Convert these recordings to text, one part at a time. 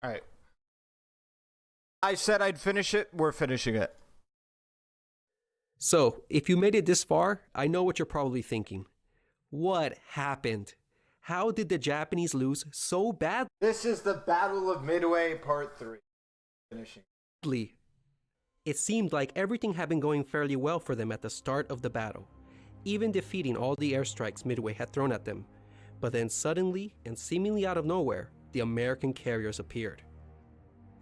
Alright. I said I'd finish it. We're finishing it. So, if you made it this far, I know what you're probably thinking. What happened? How did the Japanese lose so badly? This is the Battle of Midway Part 3. Finishing. It seemed like everything had been going fairly well for them at the start of the battle, even defeating all the airstrikes Midway had thrown at them. But then suddenly, and seemingly out of nowhere, the American carriers appeared.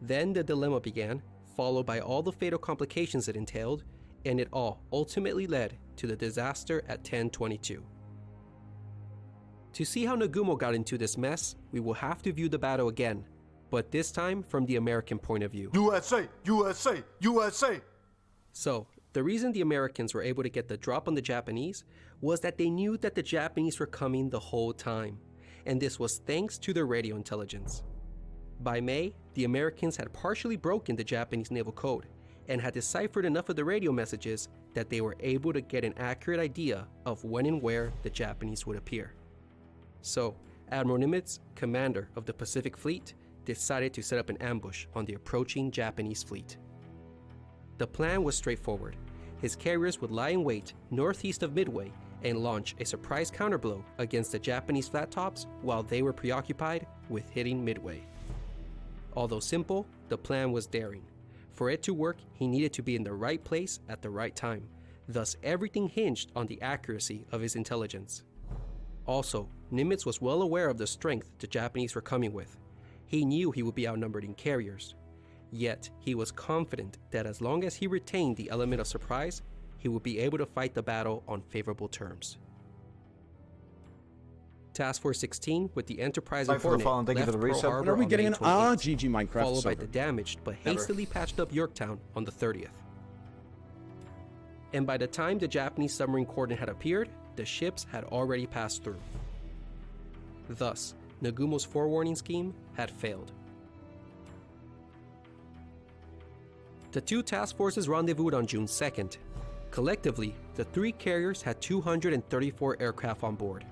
Then the dilemma began, followed by all the fatal complications it entailed, and it all ultimately led to the disaster at 1022. To see how Nagumo got into this mess, we will have to view the battle again, but this time from the American point of view. USA! USA! USA! So, the reason the Americans were able to get the drop on the Japanese was that they knew that the Japanese were coming the whole time, and this was thanks to their radio intelligence. By May, the Americans had partially broken the Japanese naval code and had deciphered enough of the radio messages that they were able to get an accurate idea of when and where the Japanese would appear. So, Admiral Nimitz, commander of the Pacific Fleet, decided to set up an ambush on the approaching Japanese fleet. The plan was straightforward. His carriers would lie in wait northeast of Midway and launch a surprise counterblow against the Japanese flat tops while they were preoccupied with hitting Midway. Although simple, the plan was daring. For it to work, he needed to be in the right place at the right time. Thus, everything hinged on the accuracy of his intelligence. Also, Nimitz was well aware of the strength the Japanese were coming with. He knew he would be outnumbered in carriers. Yet, he was confident that as long as he retained the element of surprise, he would be able to fight the battle on favorable terms. Task Force 16 with the Enterprise and Hornet left Pearl Harbor When are we on getting May an 28th, GG Minecraft followed by server? the damaged but hastily patched up Yorktown on the 30th. And by the time the Japanese submarine coordinate had appeared, the ships had already passed through. Thus, Nagumo's forewarning scheme had failed. The two task forces rendezvoused on June 2nd. Collectively, the three carriers had 234 aircraft on board.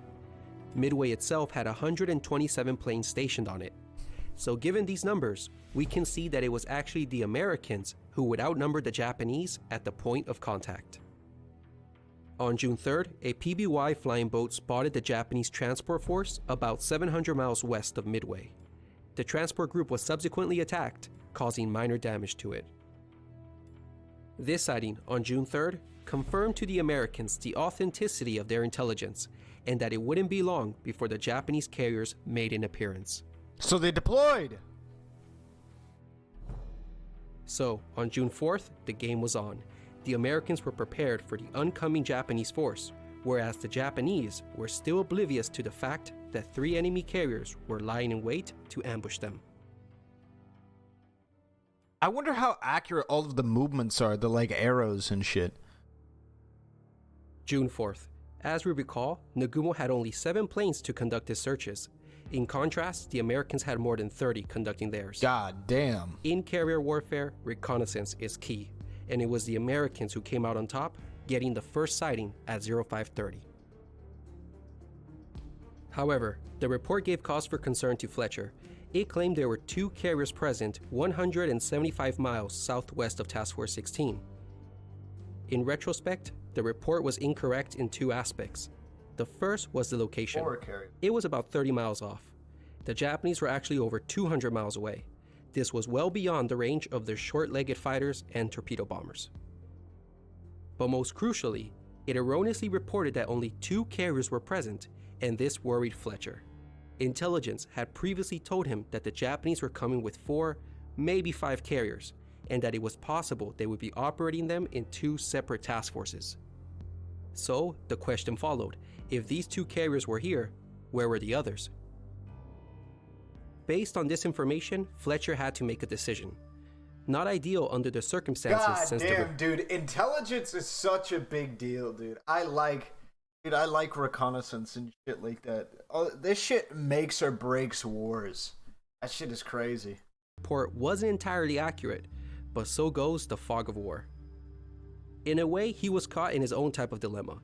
Midway itself had 127 planes stationed on it. So given these numbers, we can see that it was actually the Americans who would outnumber the Japanese at the point of contact. On June 3rd, a PBY flying boat spotted the Japanese transport force about 700 miles west of Midway. The transport group was subsequently attacked, causing minor damage to it. This sighting on June 3rd confirmed to the Americans the authenticity of their intelligence and that it wouldn't be long before the Japanese carriers made an appearance. So they deployed! So, on June 4th, the game was on. The Americans were prepared for the oncoming Japanese force, whereas the Japanese were still oblivious to the fact that three enemy carriers were lying in wait to ambush them. I wonder how accurate all of the movements are, the like arrows and shit. June 4th. As we recall, Nagumo had only 7 planes to conduct his searches. In contrast, the Americans had more than 30 conducting theirs. God damn. In carrier warfare, reconnaissance is key, and it was the Americans who came out on top, getting the first sighting at 0530. However, the report gave cause for concern to Fletcher. It claimed there were 2 carriers present 175 miles southwest of Task Force 16. In retrospect, the report was incorrect in 2 aspects. The first was the location. It was about 30 miles off. The Japanese were actually over 200 miles away. This was well beyond the range of their short-legged fighters and torpedo bombers. But most crucially, it erroneously reported that only 2 carriers were present, and this worried Fletcher. Intelligence had previously told him that the Japanese were coming with 4, maybe 5 carriers, and that it was possible they would be operating them in 2 separate task forces. So, the question followed, if these 2 carriers were here, where were the others? Based on this information, Fletcher had to make a decision. Not ideal under the circumstances. God damn, dude. Intelligence is such a big deal, dude. I like reconnaissance and shit like that. Oh, this shit makes or breaks wars. That shit is crazy. Report wasn't entirely accurate, but so goes the fog of war. In a way, he was caught in his own type of dilemma,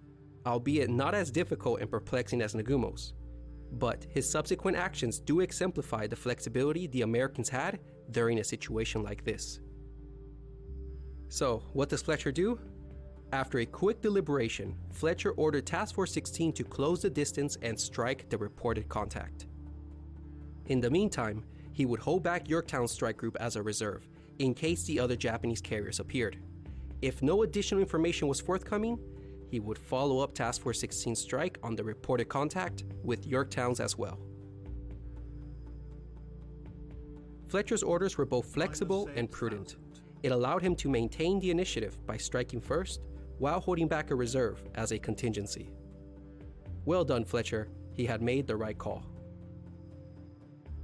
albeit not as difficult and perplexing as Nagumo's. But his subsequent actions do exemplify the flexibility the Americans had during a situation like this. So, what does Fletcher do? After a quick deliberation, Fletcher ordered Task Force 16 to close the distance and strike the reported contact. In the meantime, he would hold back Yorktown's strike group as a reserve, in case the other Japanese carriers appeared. If no additional information was forthcoming, he would follow up Task Force 16's strike on the reported contact with Yorktown's as well. Fletcher's orders were both flexible and prudent. It allowed him to maintain the initiative by striking first, while holding back a reserve as a contingency. Well done, Fletcher. He had made the right call.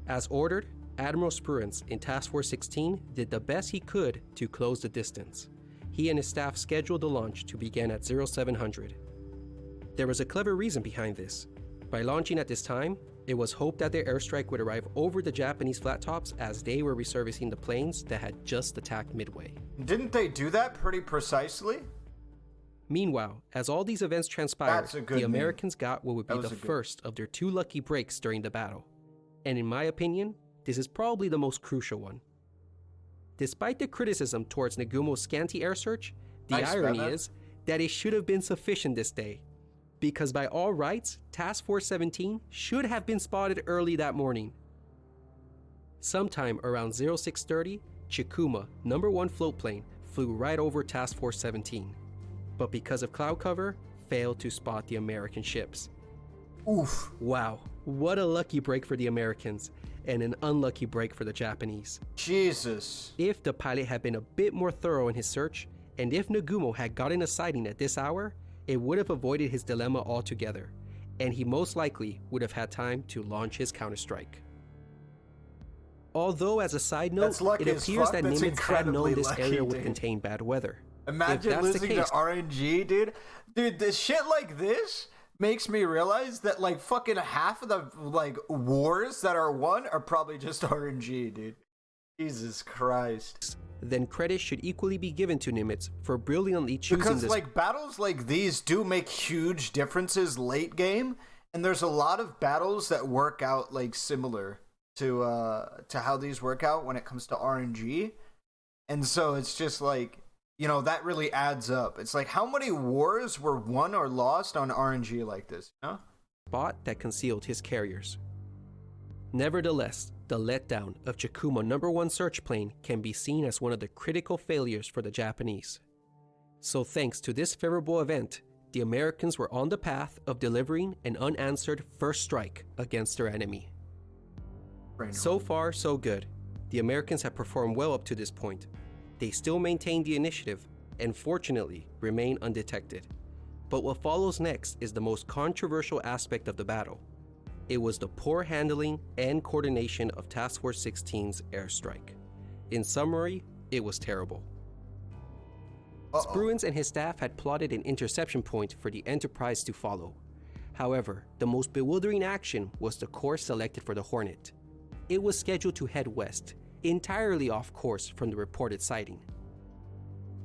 As ordered, Admiral Spruance in Task Force 16 did the best he could to close the distance. He and his staff scheduled the launch to begin at 0700. There was a clever reason behind this. By launching at this time, it was hoped that their airstrike would arrive over the Japanese flat tops as they were resurfacing the planes that had just attacked Midway. Didn't they do that pretty precisely? Meanwhile, as all these events transpired, the Americans got what would be the first of their 2 lucky breaks during the battle. And in my opinion, this is probably the most crucial one. Despite the criticism towards Nagumo's scanty air search, the irony is that it should have been sufficient this day. Because by all rights, Task Force 17 should have been spotted early that morning. Sometime around 0630, Chikuma, number 1 float plane, flew right over Task Force 17. But because of cloud cover, failed to spot the American ships. Oof. Wow, what a lucky break for the Americans, and an unlucky break for the Japanese. Jesus. If the pilot had been a bit more thorough in his search, and if Nagumo had gotten a sighting at this hour, it would have avoided his dilemma altogether, and he most likely would have had time to launch his counterstrike. Although, as a side note, it appears that Nimitz had known this area would contain bad weather. Imagine losing to RNG, dude. Dude, this shit like this makes me realize that like fucking half of the like wars that are won are probably just RNG, dude. Jesus Christ. Then credit should equally be given to Nimitz for brilliantly choosing because like battles like these do make huge differences late game, and there's a lot of battles that work out like similar to how these work out when it comes to RNG. And so it's just like, you know, that really adds up. It's like, how many wars were won or lost on RNG like this, you know? Spot that concealed his carriers. Nevertheless, the letdown of Chikuma number 1 search plane can be seen as one of the critical failures for the Japanese. So thanks to this favorable event, the Americans were on the path of delivering an unanswered first strike against their enemy. So far, so good. The Americans have performed well up to this point. They still maintain the initiative and fortunately remain undetected. But what follows next is the most controversial aspect of the battle. It was the poor handling and coordination of Task Force 16's airstrike. In summary, it was terrible. Spruance and his staff had plotted an interception point for the Enterprise to follow. However, the most bewildering action was the course selected for the Hornet. It was scheduled to head west, entirely off course from the reported sighting.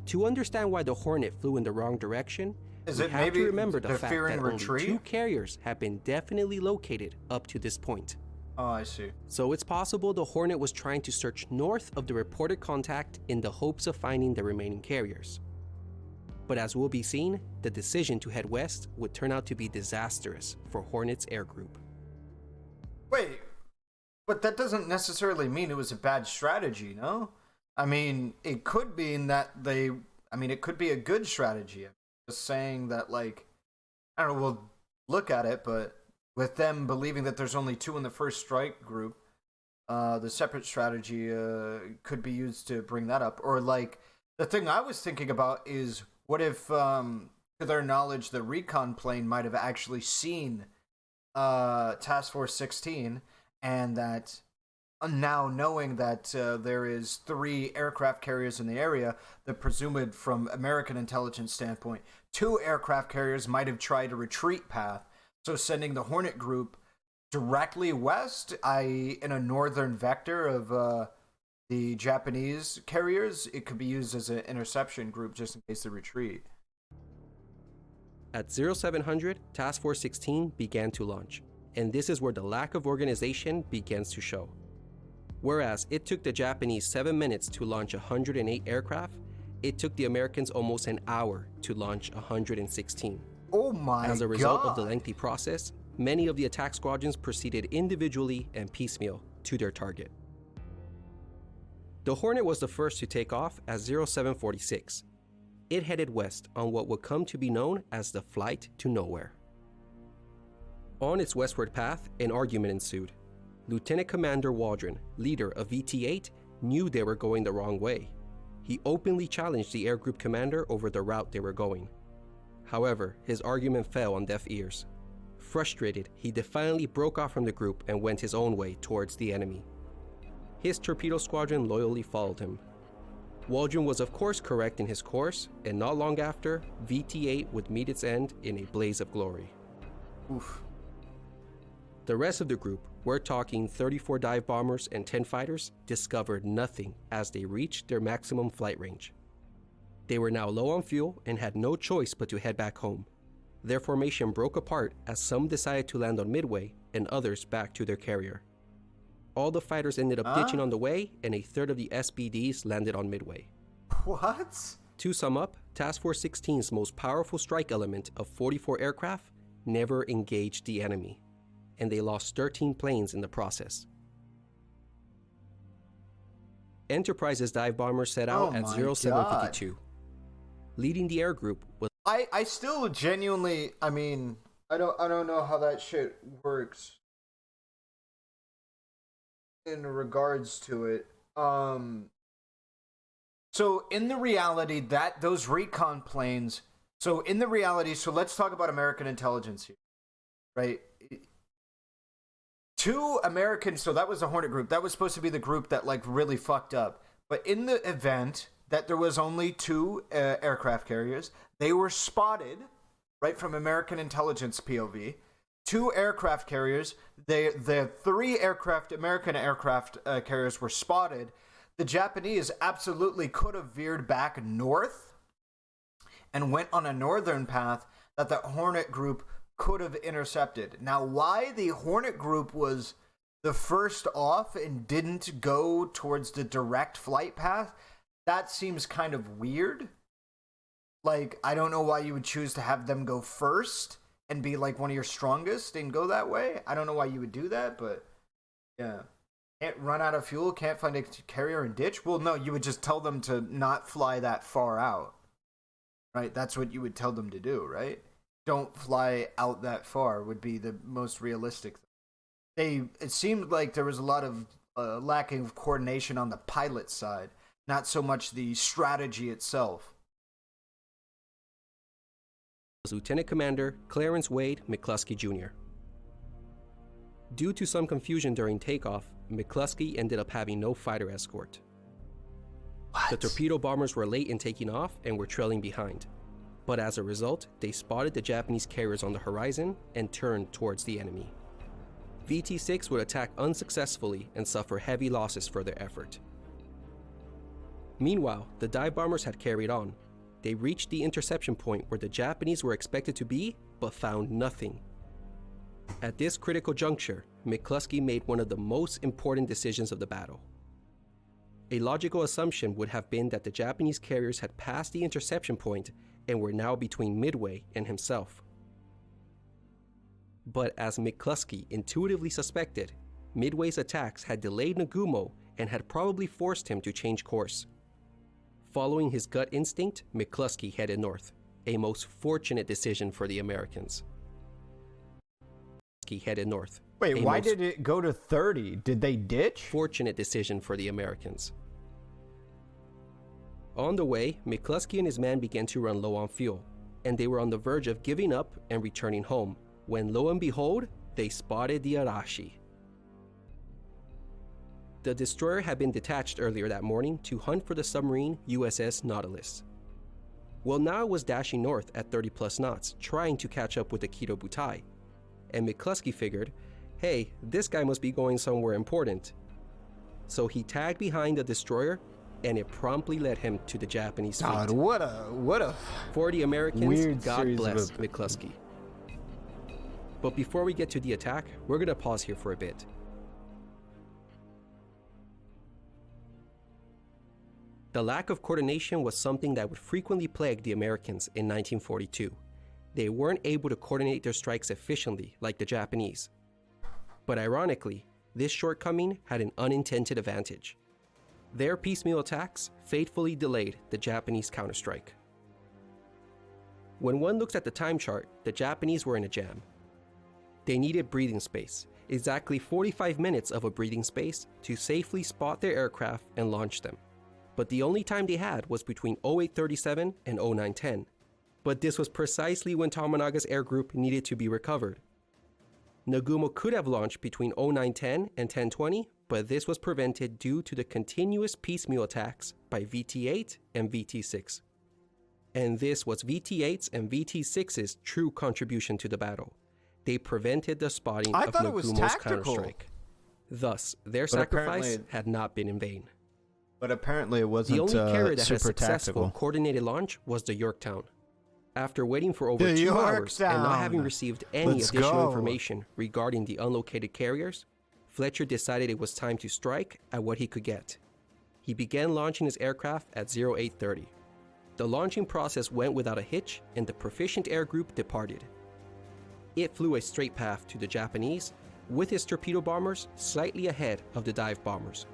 To understand why the Hornet flew in the wrong direction, we have to remember the fact that only 2 carriers have been definitely located up to this point. Oh, I see. So it's possible the Hornet was trying to search north of the reported contact in the hopes of finding the remaining carriers. But as will be seen, the decision to head west would turn out to be disastrous for Hornet's air group. Wait, but that doesn't necessarily mean it was a bad strategy, no? I mean, it could be in that it could be a good strategy. I'm just saying that, like, I don't know, we'll look at it, but with them believing that there's only 2 in the first strike group, the separate strategy could be used to bring that up. Or, like, the thing I was thinking about is, what if, to their knowledge, the recon plane might have actually seen Task Force 16, and that now knowing that there is 3 aircraft carriers in the area, the presumed from American intelligence standpoint, 2 aircraft carriers might have tried a retreat path, so sending the Hornet group directly west, i.e. in a northern vector of the Japanese carriers, it could be used as an interception group just in case they retreat. At 0700, Task Force 16 began to launch. and this is where the lack of organization begins to show. Whereas it took the Japanese 7 minutes to launch 108 aircraft, it took the Americans almost an hour to launch 116. Oh my god. As a result of the lengthy process, many of the attack squadrons proceeded individually and piecemeal to their target. The Hornet was the first to take off at 0746. It headed west on what would come to be known as the Flight to Nowhere. On its westward path, an argument ensued. Lieutenant Commander Waldron, leader of VT-8, knew they were going the wrong way. He openly challenged the air group commander over the route they were going. However, his argument fell on deaf ears. Frustrated, he defiantly broke off from the group and went his own way towards the enemy. His torpedo squadron loyally followed him. Waldron was of course correct in his course, and not long after, VT-8 would meet its end in a blaze of glory. Oof. The rest of the group, we're talking 34 dive bombers and 10 fighters, discovered nothing as they reached their maximum flight range. They were now low on fuel and had no choice but to head back home. Their formation broke apart as some decided to land on Midway and others back to their carrier. All the fighters ended up ditching on the way, and a third of the SBDs landed on Midway. What? To sum up, Task Force 16's most powerful strike element of 44 aircraft never engaged the enemy, and they lost 13 planes in the process. Enterprise's dive bombers set out at 0752. Leading the air group was I still genuinely, I mean, I don't know how that shit works in regards to it. So in the reality that those recon planes, so let's talk about American intelligence here, right? Two Americans, so that was the Hornet group. That was supposed to be the group that like really fucked up. But in the event that there was only two aircraft carriers, they were spotted, right, from American intelligence POV. Two aircraft carriers, the three American aircraft carriers were spotted. The Japanese absolutely could have veered back north and went on a northern path that the Hornet group could have intercepted. Now, why the Hornet group was the first off and didn't go towards the direct flight path, that seems kind of weird. Like, I don't know why you would choose to have them go first and be like one of your strongest and go that way. I don't know why you would do that, but yeah. Can't run out of fuel, can't find a carrier and ditch? Well, no, you would just tell them to not fly that far out. Right? That's what you would tell them to do, right? Don't fly out that far would be the most realistic thing. It seemed like there was a lot of lacking of coordination on the pilot side, not so much the strategy itself. Lieutenant Commander Clarence Wade McCluskey Jr. Due to some confusion during takeoff, McCluskey ended up having no fighter escort. What? The torpedo bombers were late in taking off and were trailing behind. But as a result, they spotted the Japanese carriers on the horizon and turned towards the enemy. VT-6 would attack unsuccessfully and suffer heavy losses for their effort. Meanwhile, the dive bombers had carried on. They reached the interception point where the Japanese were expected to be, but found nothing. At this critical juncture, McCluskey made one of the most important decisions of the battle. A logical assumption would have been that the Japanese carriers had passed the interception point and were now between Midway and himself. But as McCluskey intuitively suspected, Midway's attacks had delayed Nagumo and had probably forced him to change course. Following his gut instinct, McCluskey headed north, a most fortunate decision for the Americans. He headed north. Wait, why did it go to 30? Did they ditch? Fortunate decision for the Americans. On the way, McCluskey and his men began to run low on fuel, and they were on the verge of giving up and returning home, when lo and behold, they spotted the Arashi. The destroyer had been detached earlier that morning to hunt for the submarine USS Nautilus. Well, now it was dashing north at 30 plus knots, trying to catch up with the Kido Butai. And McCluskey figured, hey, this guy must be going somewhere important. So he tagged behind the destroyer, and it promptly led him to the Japanese fleet. God, what a For the Americans, weird God series bless of McCluskey. But before we get to the attack, we're gonna pause here for a bit. The lack of coordination was something that would frequently plague the Americans in 1942. They weren't able to coordinate their strikes efficiently like the Japanese. But ironically, this shortcoming had an unintended advantage. Their piecemeal attacks fatefully delayed the Japanese counterstrike. When one looks at the time chart, the Japanese were in a jam. They needed breathing space, exactly 45 minutes of a breathing space to safely spot their aircraft and launch them. But the only time they had was between 0837 and 0910. But this was precisely when Tomonaga's air group needed to be recovered. Nagumo could have launched between 0910 and 1020, but this was prevented due to the continuous piecemeal attacks by VT-8 and VT-6. And this was VT-8's and VT-6's true contribution to the battle. They prevented the spotting of Nagumo's counterstrike. Thus, their sacrifice had not been in vain. But apparently it wasn't the only carrier that had a super successful tactical. coordinated launch was the Yorktown. After waiting for over 2 hours and not having received any additional information regarding the unlocated carriers, Fletcher decided it was time to strike at what he could get. He began launching his aircraft at 0830. The launching process went without a hitch and the proficient air group departed. It flew a straight path to the Japanese, with its torpedo bombers slightly ahead of the dive bombers.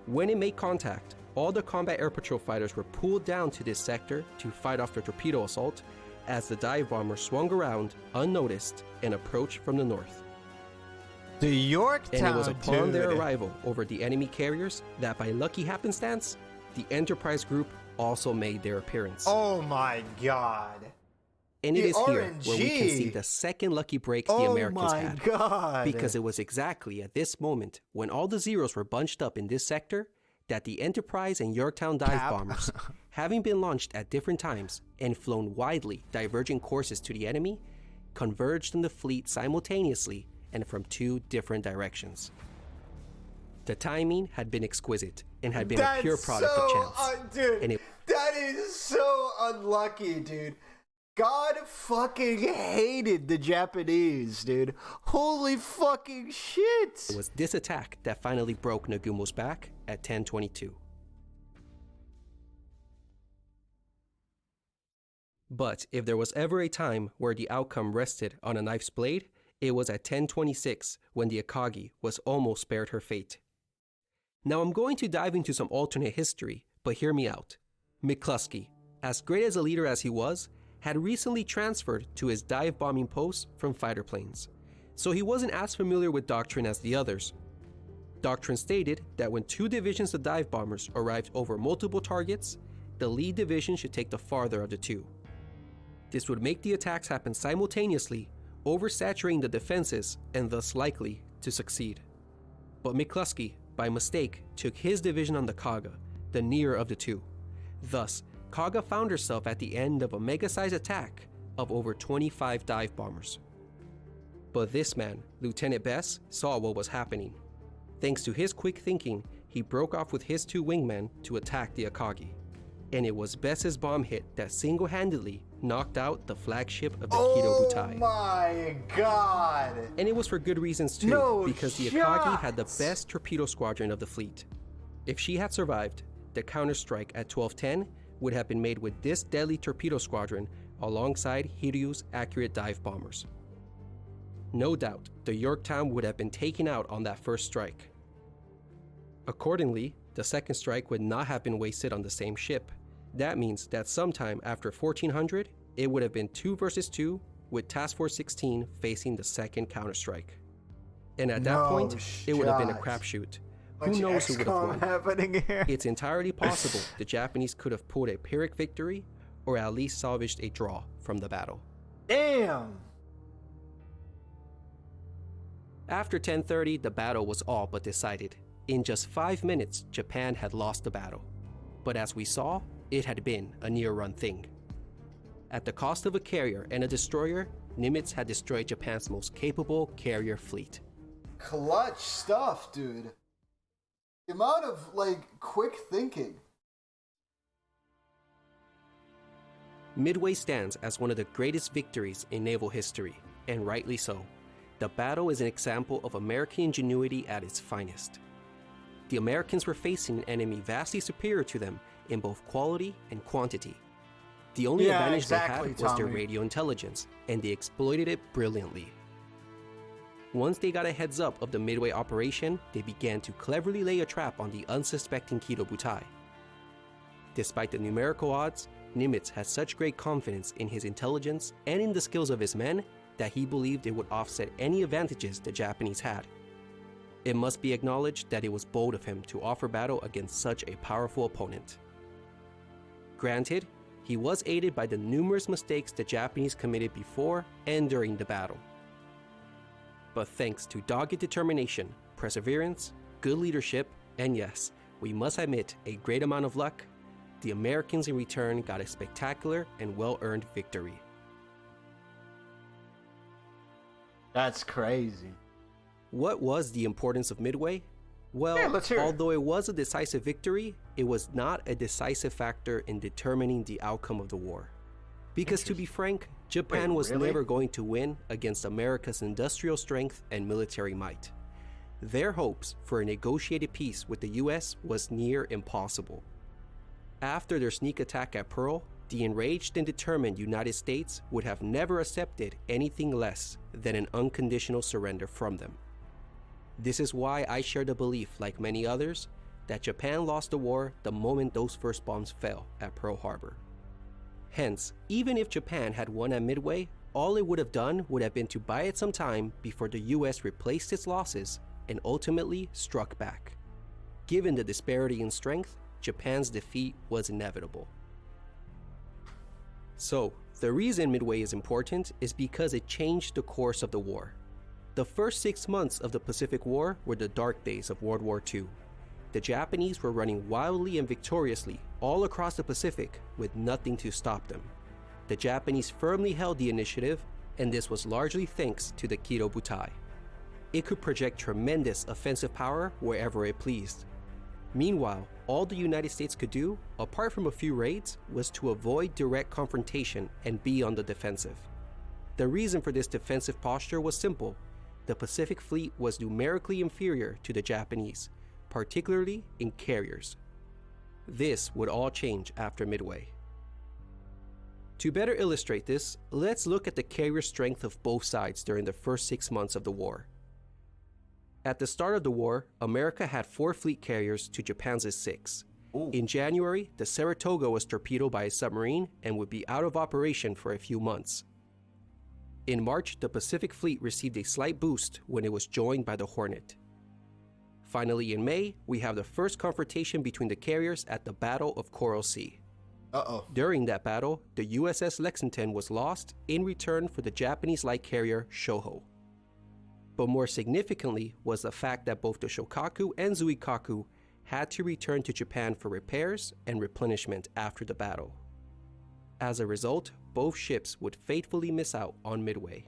When it made contact, all the combat air patrol fighters were pulled down to this sector to fight off the torpedo assault as the dive bomber swung around unnoticed and approached from the north. The Yorktown, and it was upon their arrival over the enemy carriers that by lucky happenstance, the Enterprise group also made their appearance. Oh my god. And it is RNG. here where we can see the second lucky break the Americans had. Oh my god. Because it was exactly at this moment, when all the Zeros were bunched up in this sector, that the Enterprise and Yorktown dive bombers, having been launched at different times and flown widely diverging courses to the enemy, converged on the fleet simultaneously and from 2 different directions. The timing had been exquisite and had been a pure product of chance. Dude, that is so unlucky, dude. God fucking hated the Japanese, dude. Holy fucking shit. It was this attack that finally broke Nagumo's back at 1022. But if there was ever a time where the outcome rested on a knife's blade, it was at 1026 when the Akagi was almost spared her fate. Now I'm going to dive into some alternate history, but hear me out. McCluskey, as great as a leader as he was, had recently transferred to his dive bombing post from fighter planes, so he wasn't as familiar with doctrine as the others. Doctrine stated that when 2 divisions of dive bombers arrived over multiple targets, the lead division should take the farther of the 2. This would make the attacks happen simultaneously, oversaturating the defenses and thus likely to succeed. But McCluskey, by mistake, took his division on the Kaga, the nearer of the 2. Thus, Kaga found herself at the end of a mega-sized attack of over 25 dive bombers. But this man, Lieutenant Bess, saw what was happening. Thanks to his quick thinking, he broke off with his 2 wingmen to attack the Akagi. And it was Bess's bomb hit that single-handedly knocked out the flagship of the Kido Butai. Oh my god. And it was for good reasons too, because the Akagi had the best torpedo squadron of the fleet. If she had survived, the counterstrike at 1210 would have been made with this deadly torpedo squadron alongside Hiryu's accurate dive bombers. No doubt, the Yorktown would have been taken out on that first strike. Accordingly, the second strike would not have been wasted on the same ship. That means that sometime after 1400, it would have been 2 versus 2, with Task Force 16 facing the second counterstrike. And at that point, it would have been a crapshoot. Who knows who would have won? Happening here. It's entirely possible the Japanese could have pulled a Pyrrhic victory, or at least salvaged a draw from the battle. Damn! After 10:30, the battle was all but decided. In just 5 minutes, Japan had lost the battle. But as we saw, it had been a near-run thing. At the cost of a carrier and a destroyer, Nimitz had destroyed Japan's most capable carrier fleet. Clutch stuff, dude. The amount of, quick thinking. Midway stands as one of the greatest victories in naval history, and rightly so. The battle is an example of American ingenuity at its finest. The Americans were facing an enemy vastly superior to them in both quality and quantity. The only advantage they had was their radio intelligence, and they exploited it brilliantly. Once they got a heads up of the Midway operation, they began to cleverly lay a trap on the unsuspecting Kido Butai. Despite the numerical odds, Nimitz had such great confidence in his intelligence and in the skills of his men that he believed it would offset any advantages the Japanese had. It must be acknowledged that it was bold of him to offer battle against such a powerful opponent. Granted, he was aided by the numerous mistakes the Japanese committed before and during the battle. But thanks to dogged determination, perseverance, good leadership, and yes, we must admit a great amount of luck, the Americans in return got a spectacular and well-earned victory. That's crazy. What was the importance of Midway? Well, yeah, let's hear it. Although it was a decisive victory, it was not a decisive factor in determining the outcome of the war. Because to be frank, Japan was never going to win against America's industrial strength and military might. Their hopes for a negotiated peace with the US was near impossible. After their sneak attack at Pearl, the enraged and determined United States would have never accepted anything less than an unconditional surrender from them. This is why I share the belief, like many others, that Japan lost the war the moment those first bombs fell at Pearl Harbor. Hence, even if Japan had won at Midway, all it would have done would have been to buy it some time before the US replaced its losses and ultimately struck back. Given the disparity in strength, Japan's defeat was inevitable. So, the reason Midway is important is because it changed the course of the war. The first 6 months of the Pacific War were the dark days of World War II. The Japanese were running wildly and victoriously all across the Pacific with nothing to stop them. The Japanese firmly held the initiative, and this was largely thanks to the Kido Butai. It could project tremendous offensive power wherever it pleased. Meanwhile, all the United States could do, apart from a few raids, was to avoid direct confrontation and be on the defensive. The reason for this defensive posture was simple. The Pacific Fleet was numerically inferior to the Japanese, particularly in carriers. This would all change after Midway. To better illustrate this, let's look at the carrier strength of both sides during the first 6 months of the war. At the start of the war, America had 4 fleet carriers to Japan's 6. Ooh. In January, the Saratoga was torpedoed by a submarine and would be out of operation for a few months. In March, the Pacific Fleet received a slight boost when it was joined by the Hornet. Finally, in May, we have the first confrontation between the carriers at the Battle of Coral Sea. During that battle, the USS Lexington was lost in return for the Japanese light carrier Shoho. But more significantly was the fact that both the Shokaku and Zuikaku had to return to Japan for repairs and replenishment after the battle. As a result, both ships would fatefully miss out on Midway.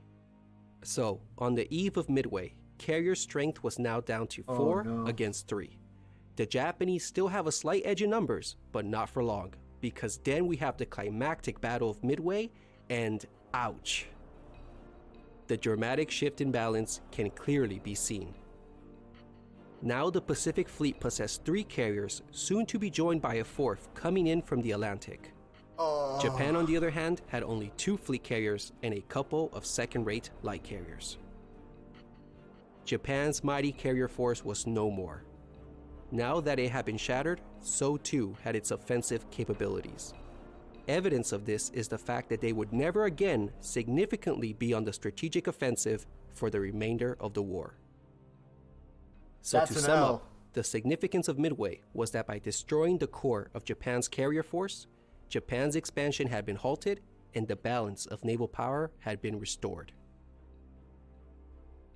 So, on the eve of Midway, carrier strength was now down to 4 against 3. The Japanese still have a slight edge in numbers, but not for long, because then we have the climactic Battle of Midway, and ouch. The dramatic shift in balance can clearly be seen. Now the Pacific Fleet possessed 3 carriers, soon to be joined by a 4th coming in from the Atlantic. Japan, on the other hand, had only 2 fleet carriers and a couple of second-rate light carriers. Japan's mighty carrier force was no more. Now that it had been shattered, so too had its offensive capabilities. Evidence of this is the fact that they would never again significantly be on the strategic offensive for the remainder of the war. So to sum up, the significance of Midway was that by destroying the core of Japan's carrier force, Japan's expansion had been halted and the balance of naval power had been restored.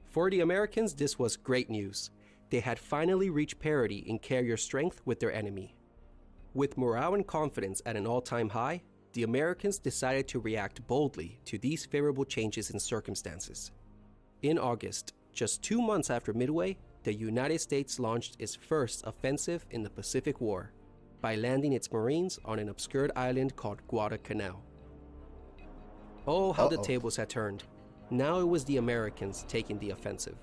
For the Americans, this was great news. They had finally reached parity in carrier strength with their enemy. With morale and confidence at an all-time high, the Americans decided to react boldly to these favorable changes in circumstances. In August, just 2 months after Midway, the United States launched its first offensive in the Pacific War by landing its Marines on an obscured island called Guadalcanal. Oh, how the tables had turned. Now it was the Americans taking the offensive.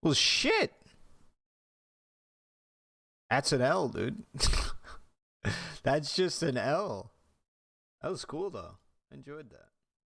Well, shit. That's an L, dude. That's just an L. That was cool, though. I enjoyed that.